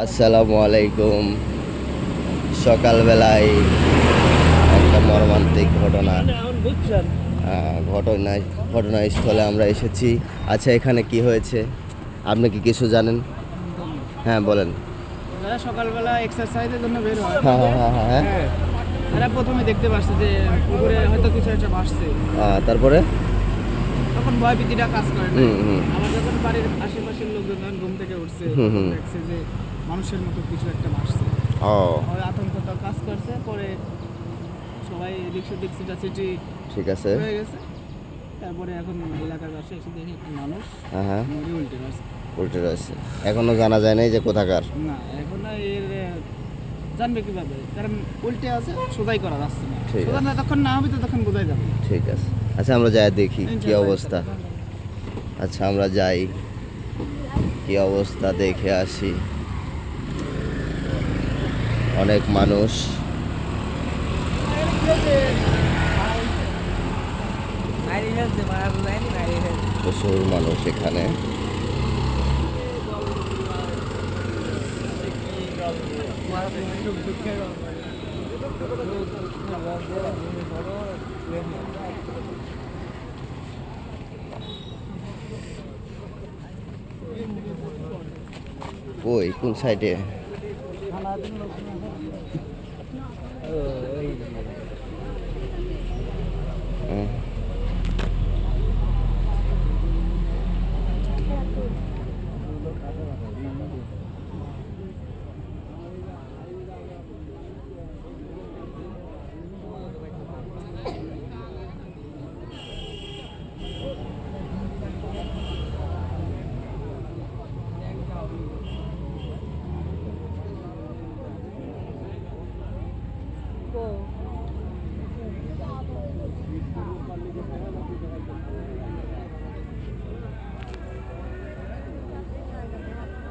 আসসালামু আলাইকুম। সকালবেলায় একটা মর্মান্তিক ঘটনা ঘটনাস্থলে আমরা এসেছি। আচ্ছা, এখানে কি হয়েছে আপনি কি কিছু জানেন? হ্যাঁ, বলেন। যারা সকালবেলা এক্সারসাইজের জন্য বের হয়, হ্যাঁ হ্যাঁ হ্যাঁ হ্যাঁ হ্যাঁ, তারা প্রথমে দেখতে পাচ্ছে যে পুকুরে হয়তো কিছু একটা ভাসছে। তারপরে তখন ভয় ভীতিটা কাজ করে না। হুম হুম আমার যখন বাড়ির আশেপাশের লোকজন যখন ঘুম থেকে উঠছে, হুম, হুম। দেখছে যে মানুষের মতো কিছু একটা ভাসছে। ও ওই আতঙ্কটা কাজ করছে। পরে সবাই রিক্সা ছিটি ঠিক আছে। হয়ে গেছে। তারপরে এখন এলাকার পাশে এসে দেখি একটা মানুষ হ্যাঁ হ্যাঁ নদী উল্টে গেছে। উল্টে রয়েছে, এখনো জানা যায় নাই যে কোথাকার। না, এখন আর এর জানবে কিভাবে? কারণ উল্টে আছে, সোজাই করা যাচ্ছে না। ঠিক সোজা না যতক্ষণ না হবে ততক্ষণ বোঝাই যাবে না। ঠিক আছে, আচ্ছা আমরা যাই দেখি কি ইনশাআল্লাহ, অবস্থা। আচ্ছা আমরা যাই, কি অবস্থা দেখে আসি। অনেক মানুষ, প্রচুর মানুষ এখানে। ওই কোন সাইডে?